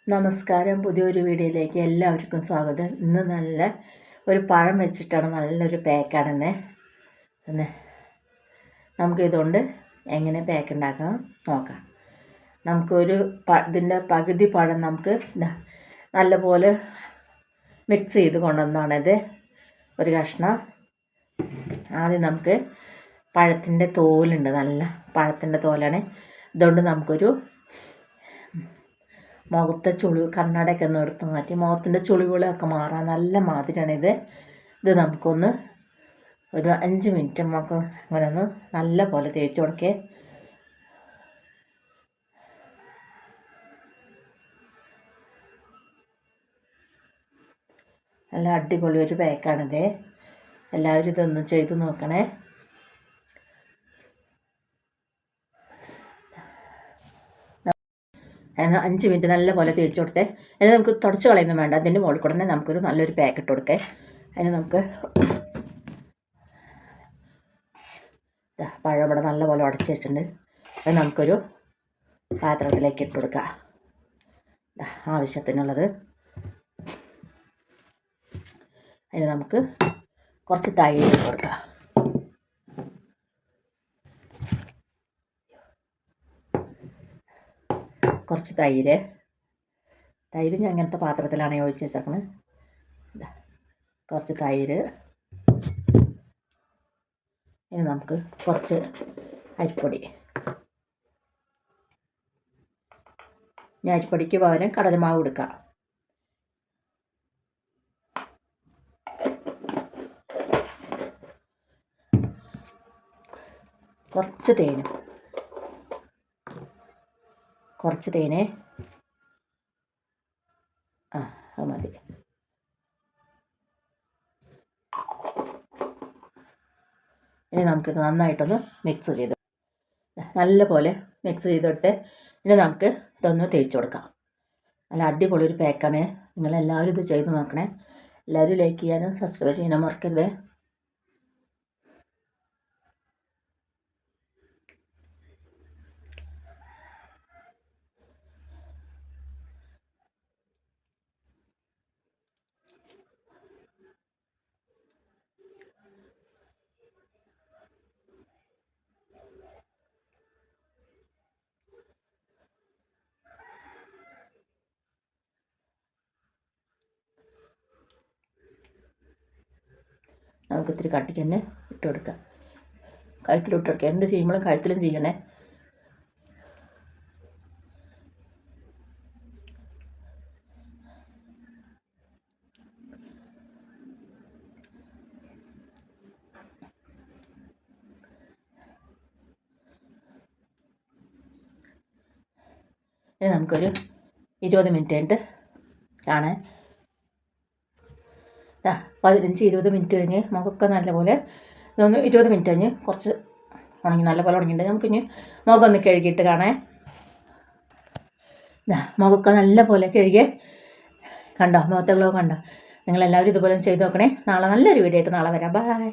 നമസ്കാരം. പുതിയൊരു വീഡിയോയിലേക്ക് എല്ലാവർക്കും സ്വാഗതം. ഇന്ന് നല്ല ഒരു പഴം വെച്ചിട്ടാണ് നല്ലൊരു പാക്കാണെന്ന്. പിന്നെ നമുക്കിതുകൊണ്ട് എങ്ങനെ പാക്ക് ഉണ്ടാക്കാം നോക്കാം. നമുക്കൊരു ഇതിൻ്റെ പകുതി പഴം നമുക്ക് നല്ലപോലെ മിക്സ് ചെയ്ത് കൊണ്ടുവന്നാണിത്. ഒരു കഷ്ണം ആദ്യം നമുക്ക് പഴത്തിൻ്റെ തോലുണ്ട്, നല്ല പഴത്തിൻ്റെ തോലാണ്. ഇതുകൊണ്ട് നമുക്കൊരു മുഖത്തെ ചുളിവ് കണ്ണടയൊക്കെ ഒന്ന് എടുത്ത് മാറ്റി മുഖത്തിൻ്റെ ചുളിവുകളൊക്കെ മാറാൻ നല്ല മാതിരിയാണിത്. ഇത് നമുക്കൊന്ന് ഒരു 5 മിനിറ്റ് നമുക്ക് അങ്ങനെ ഒന്ന് നല്ല പോലെ തേച്ച് കൊടുക്കേ. നല്ല അടിപൊളി ഒരു പാക്കാണിത്. എല്ലാവരും ഇതൊന്ന് ചെയ്ത് നോക്കണേ. അതിന് 5 മിനിറ്റ് നല്ല പോലെ തേച്ച് കൊടുത്തേ. അതിന് നമുക്ക് തുടച്ച് കളയൊന്നും വേണ്ട. അതിൻ്റെ മുകളിൽ കൂടെ തന്നെ നമുക്കൊരു നല്ലൊരു പാക്ക് ഇട്ട് കൊടുക്കേ. അതിന് നമുക്ക് പഴം ഇവിടെ നല്ല പോലെ ഉടച്ച് വെച്ചിട്ടുണ്ട്. അത് നമുക്കൊരു പാത്രത്തിലേക്ക് ഇട്ട് കൊടുക്കാം. ആവശ്യത്തിനുള്ളത് അതിന് നമുക്ക് കുറച്ച് തൈര് ഇട്ട് കൊടുക്കാം. കുറച്ച് തൈര് ഞാൻ അങ്ങനത്തെ പാത്രത്തിലാണ് ഒഴിച്ച് വെച്ചേക്കുന്നത്. കുറച്ച് തൈര്. ഇനി നമുക്ക് കുറച്ച് അരിപ്പൊടി. ഞാൻ അരിപ്പൊടിക്ക് പകരം കടലമാവ് എടുക്കാം. കുറച്ച് തേനും, കുറച്ച് തേന്. അത് മതി. ഇനി നമുക്കിത് നന്നായിട്ടൊന്ന് മിക്സ് ചെയ്ത് നല്ല പോലെ മിക്സ് ചെയ്തിട്ട് ഇനി നമുക്ക് ഇതൊന്ന് തേച്ച് കൊടുക്കാം. നല്ല അടിപൊളി ഒരു പാക്കാണ്. നിങ്ങളെല്ലാവരും ഇത് ചെയ്ത് നോക്കണേ. എല്ലാവരും ലൈക്ക് ചെയ്യാനും സബ്സ്ക്രൈബ് ചെയ്യാനും മറക്കരുത്. നമുക്ക് ഇത്തിരി കട്ടിക്ക് തന്നെ ഇട്ട് കൊടുക്കാം. കഴുത്തിലിട്ട് കൊടുക്കുക. എന്ത് ചെയ്യുമ്പോഴും കഴുത്തിലും ചെയ്യണേ. ഇനി നമുക്കൊരു 20 മിനിറ്റ് കഴിഞ്ഞിട്ട് കാണാൻ. 15-20 മിനിറ്റ് കഴിഞ്ഞ് മുഖമൊക്കെ നല്ലപോലെ ഇതൊന്ന് 20 മിനിറ്റ് കഴിഞ്ഞ് കുറച്ച് ഉണങ്ങി നല്ലപോലെ ഉണങ്ങിയിട്ട് നമുക്കിനി മുഖം ഒന്ന് കഴുകിയിട്ട് കാണാൻ. മുഖമൊക്കെ നല്ലപോലെ കഴുകി കണ്ടോ, മുഖത്തെ ഗ്ലോ കണ്ടോ. നിങ്ങളെല്ലാവരും ഇതുപോലെ ചെയ്ത് നോക്കണേ. നാളെ നല്ലൊരു വീഡിയോ ആയിട്ട് നാളെ വരാം. ബൈ.